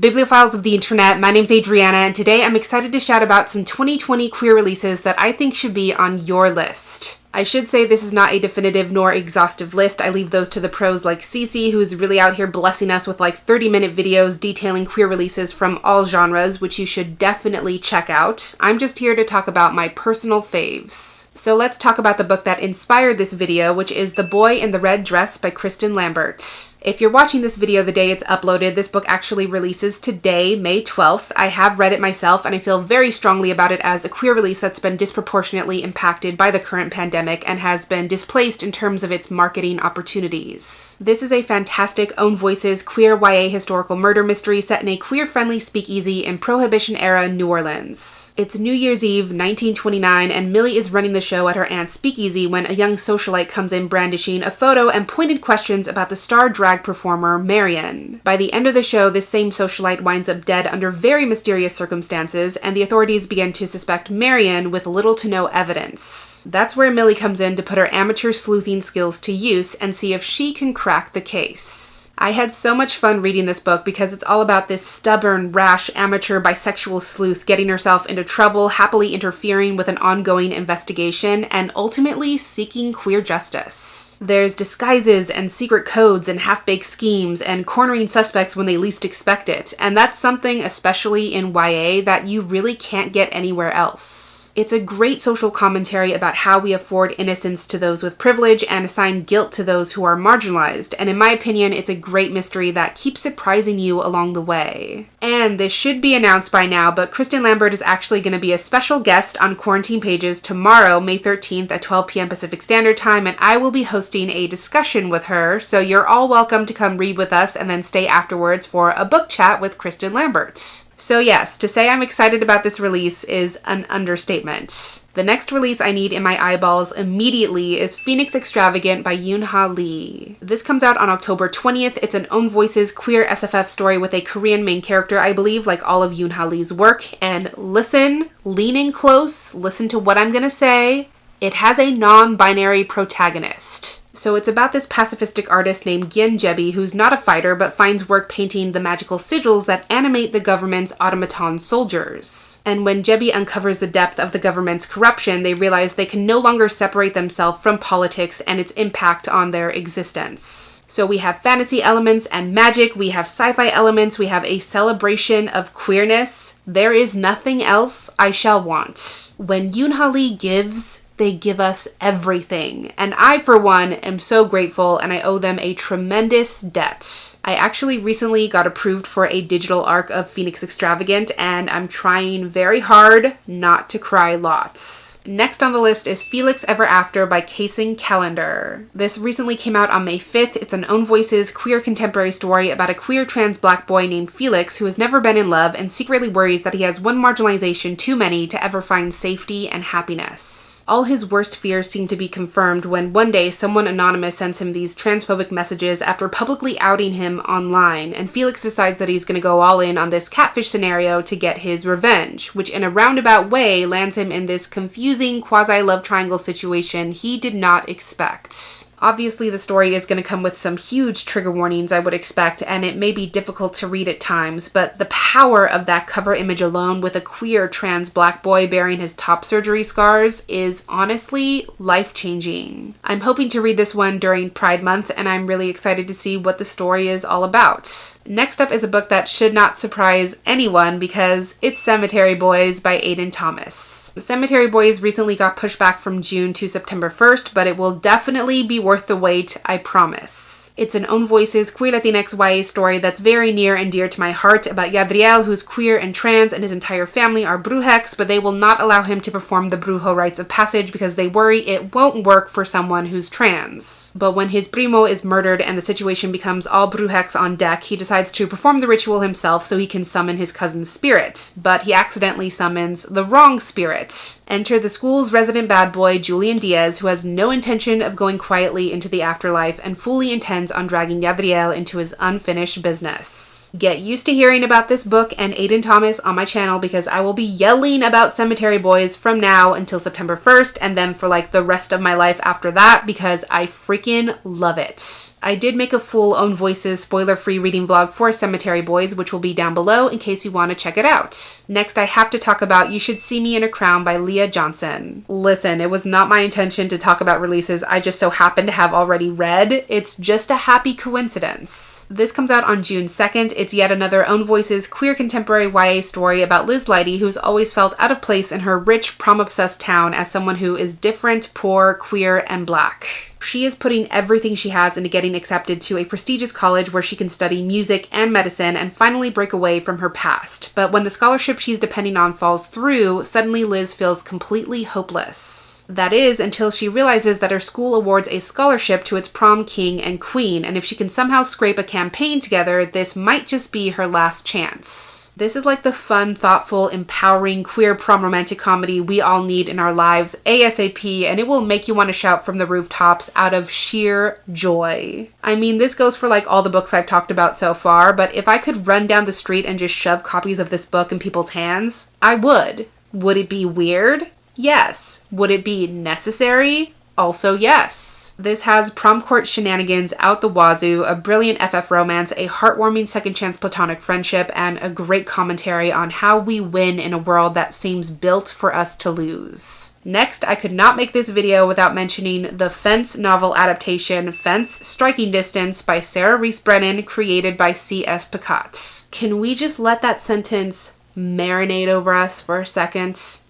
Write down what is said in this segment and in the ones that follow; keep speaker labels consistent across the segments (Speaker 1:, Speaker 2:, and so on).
Speaker 1: Bibliophiles of the internet, my name's Adriana, and today I'm excited to shout about some 2020 queer releases that I think should be on your list. I should say this is not a definitive nor exhaustive list. I leave those to the pros like Cece, who's really out here blessing us with like 30-minute videos detailing queer releases from all genres, which you should definitely check out. I'm just here to talk about my personal faves. So let's talk about the book that inspired this video, which is The Boy in the Red Dress by KRISTIN Lambert. If you're watching this video the day it's uploaded, this book actually releases today, May 12th. I have read it myself and I feel very strongly about it as a queer release that's been disproportionately impacted by the current pandemic and has been displaced in terms of its marketing opportunities. This is a fantastic own voices queer YA historical murder mystery set in a queer-friendly speakeasy in Prohibition-era New Orleans. It's New Year's Eve, 1929, and Millie is running the show at her aunt's speakeasy when a young socialite comes in brandishing a photo and pointed questions about the star drag performer Marion. By the end of the show, this same socialite winds up dead under very mysterious circumstances, and the authorities begin to suspect Marion with little to no evidence. That's where Millie comes in to put her amateur sleuthing skills to use and see if she can crack the case. I had so much fun reading this book because it's all about this stubborn, rash, amateur bisexual sleuth getting herself into trouble, happily interfering with an ongoing investigation, and ultimately seeking queer justice. There's disguises and secret codes and half-baked schemes and cornering suspects when they least expect it, and that's something, especially in YA, that you really can't get anywhere else. It's a great social commentary about how we afford innocence to those with privilege and assign guilt to those who are marginalized, and in my opinion, it's a great mystery that keeps surprising you along the way. And this should be announced by now, but KRISTIN Lambert is actually going to be a special guest on Quarantine Pages tomorrow, May 13th at 12 p.m. Pacific Standard Time, and I will be hosting a discussion with her, so you're all welcome to come read with us and then stay afterwards for a book chat with KRISTIN Lambert. So yes, to say I'm excited about this release is an understatement. The next release I need in my eyeballs immediately is Phoenix Extravagant by Yoonha Lee. This comes out on October 20th. It's an own voices queer SFF story with a Korean main character, I believe, like all of Yoonha Lee's work. And listen, lean in close, listen to what I'm gonna say. It has a non-binary protagonist. So it's about this pacifistic artist named Gyen Jebi who's not a fighter but finds work painting the magical sigils that animate the government's automaton soldiers. And when Jebi uncovers the depth of the government's corruption, they realize they can no longer separate themselves from politics and its impact on their existence. So we have fantasy elements and magic, we have sci-fi elements, we have a celebration of queerness. There is nothing else I shall want. When Yoonha Lee gives, they give us everything. And I, for one, am so grateful and I owe them a tremendous debt. I actually recently got approved for a digital arc of Phoenix Extravagant and I'm trying very hard not to cry lots. Next on the list is Felix Ever After by Casing Calendar. This recently came out on May 5th. It's an own voices queer contemporary story about a queer trans black boy named Felix who has never been in love and secretly worries that he has one marginalization too many to ever find safety and happiness. All his worst fears seem to be confirmed when one day someone anonymous sends him these transphobic messages after publicly outing him online, and Felix decides that he's going to go all in on this catfish scenario to get his revenge, which in a roundabout way lands him in this confusing quasi-love triangle situation he did not expect. Obviously, the story is going to come with some huge trigger warnings, I would expect, and it may be difficult to read at times, but the power of that cover image alone with a queer trans black boy bearing his top surgery scars is honestly life-changing. I'm hoping to read this one during Pride Month, and I'm really excited to see what the story is all about. Next up is a book that should not surprise anyone because it's Cemetery Boys by Aiden Thomas. Cemetery Boys recently got pushed back from June to September 1st, but it will definitely be worth the wait, I promise. It's an own voices queer Latinx YA story that's very near and dear to my heart about Yadriel, who's queer and trans, and his entire family are brujex, but they will not allow him to perform the brujo rites of passage because they worry it won't work for someone who's trans. But when his primo is murdered and the situation becomes all brujex on deck, he decides to perform the ritual himself so he can summon his cousin's spirit. But he accidentally summons the wrong spirit. Enter the school's resident bad boy, Julian Diaz, who has no intention of going quietly permanently into the afterlife and fully intends on dragging Gabriel into his unfinished business. Get used to hearing about this book and Aiden Thomas on my channel because I will be yelling about Cemetery Boys from now until September 1st and then for like the rest of my life after that because I freaking love it. I did make a full Own Voices spoiler-free reading vlog for Cemetery Boys, which will be down below in case you want to check it out. Next, I have to talk about You Should See Me in a Crown by Leah Johnson. Listen, it was not my intention to talk about releases I just so happen to have already read. It's just a happy coincidence. This comes out on June 2nd. It's yet another Own Voices queer contemporary YA story about Liz Leidy, who's always felt out of place in her rich, prom-obsessed town as someone who is different, poor, queer, and black. She is putting everything she has into getting accepted to a prestigious college where she can study music and medicine and finally break away from her past. But when the scholarship she's depending on falls through, suddenly Liz feels completely hopeless. That is, until she realizes that her school awards a scholarship to its prom king and queen, and if she can somehow scrape a campaign together, this might just be her last chance. This is like the fun, thoughtful, empowering, queer prom romantic comedy we all need in our lives ASAP, and it will make you want to shout from the rooftops out of sheer joy. I mean, this goes for like all the books I've talked about so far, but if I could run down the street and just shove copies of this book in people's hands, I would. Would it be weird? Yes. Would it be necessary? Also yes. This has prom court shenanigans out the wazoo, a brilliant FF romance, a heartwarming second chance platonic friendship, and a great commentary on how we win in a world that seems built for us to lose. Next, I could not make this video without mentioning the Fence novel adaptation, Fence Striking Distance by Sara Reese Brennan, created by C.S. Picot. Can we just let that sentence marinate over us for a second?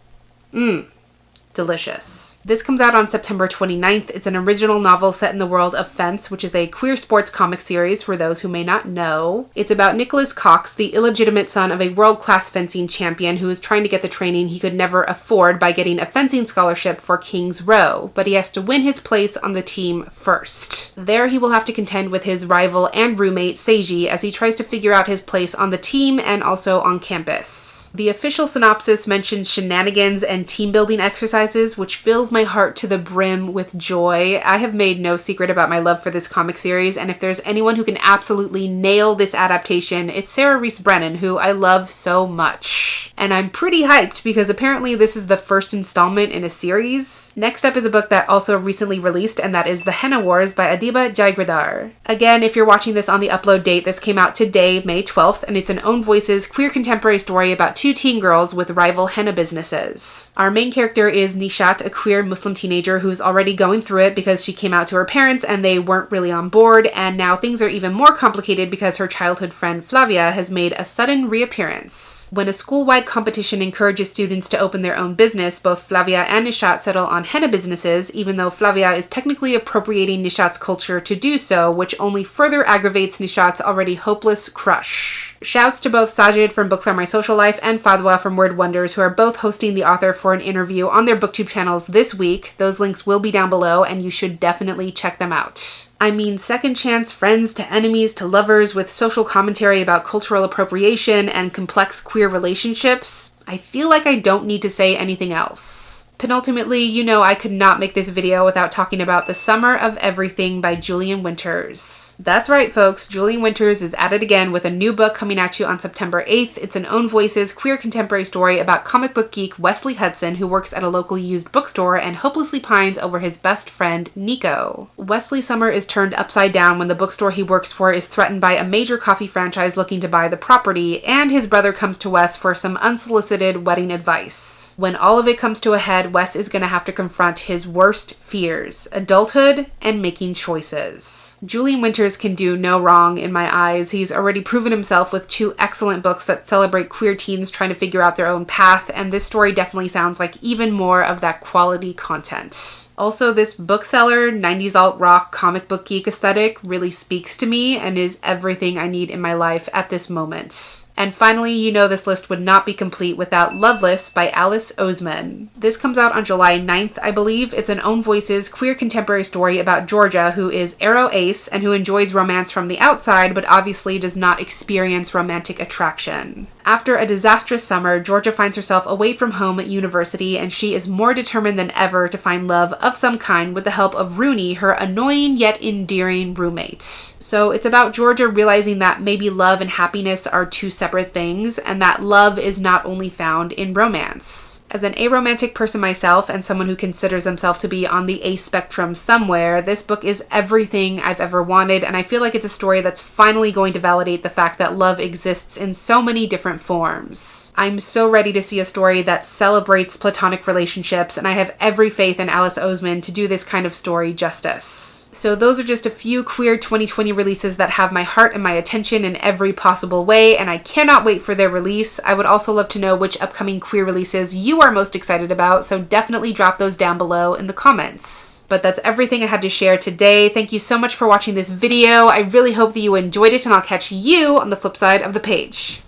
Speaker 1: Delicious. This comes out on September 29th. It's an original novel set in the world of Fence, which is a queer sports comic series for those who may not know. It's about Nicholas Cox, the illegitimate son of a world-class fencing champion who is trying to get the training he could never afford by getting a fencing scholarship for King's Row, but he has to win his place on the team first. There he will have to contend with his rival and roommate Saajid as he tries to figure out his place on the team and also on campus. The official synopsis mentions shenanigans and team-building exercises, which fills my heart to the brim with joy. I have made no secret about my love for this comic series, and if there's anyone who can absolutely nail this adaptation, it's Sara Reese Brennan, who I love so much. And I'm pretty hyped because apparently this is the first installment in a series. Next up is a book that also recently released, and that is The Henna Wars by Adiba Jaigradar. Again, if you're watching this on the upload date, this came out today, May 12th, and it's an Own Voices queer contemporary story about two teen girls with rival henna businesses. Our main character is Nishat, a queer Muslim teenager who's already going through it because she came out to her parents and they weren't really on board, and now things are even more complicated because her childhood friend Flavia has made a sudden reappearance. When a school-wide competition encourages students to open their own business, both Flavia and Nishat settle on henna businesses, even though Flavia is technically appropriating Nishat's culture to do so, which only further aggravates Nishat's already hopeless crush. Shouts to both Saajid from Books Are My Social Life and Fadwa from Word Wonders, who are both hosting the author for an interview on their booktube channels this week. Those links will be down below and you should definitely check them out. I mean, second chance friends to enemies to lovers with social commentary about cultural appropriation and complex queer relationships. I feel like I don't need to say anything else. Penultimately, you know I could not make this video without talking about The Summer of Everything by Julian Winters. That's right, folks. Julian Winters is at it again with a new book coming at you on September 8th. It's an Own Voices queer contemporary story about comic book geek Wesley Hudson, who works at a local used bookstore and hopelessly pines over his best friend, Nico. Wesley's summer is turned upside down when the bookstore he works for is threatened by a major coffee franchise looking to buy the property, and his brother comes to Wes for some unsolicited wedding advice. When all of it comes to a head, Wes is going to have to confront his worst fears, adulthood and making choices. Julian Winters can do no wrong in my eyes. He's already proven himself with two excellent books that celebrate queer teens trying to figure out their own path, and this story definitely sounds like even more of that quality content. Also, this bookseller, 90s alt-rock comic book geek aesthetic really speaks to me and is everything I need in my life at this moment. And finally, you know this list would not be complete without Loveless by Alice Oseman. This comes out on July 9th, I believe. It's an own voices queer contemporary story about Georgia, who is aro ace and who enjoys romance from the outside, but obviously does not experience romantic attraction. After a disastrous summer, Georgia finds herself away from home at university, and she is more determined than ever to find love of some kind with the help of Rooney, her annoying yet endearing roommate. So it's about Georgia realizing that maybe love and happiness are two separate things, and that love is not only found in romance. As an aromantic person myself and someone who considers themselves to be on the ace spectrum somewhere, this book is everything I've ever wanted, and I feel like it's a story that's finally going to validate the fact that love exists in so many different forms. I'm so ready to see a story that celebrates platonic relationships, and I have every faith in Alice Oseman to do this kind of story justice. So those are just a few queer 2020 releases that have my heart and my attention in every possible way, and I cannot wait for their release. I would also love to know which upcoming queer releases you are most excited about, so definitely drop those down below in the comments. But that's everything I had to share today. Thank you so much for watching this video. I really hope that you enjoyed it, and I'll catch you on the flip side of the page.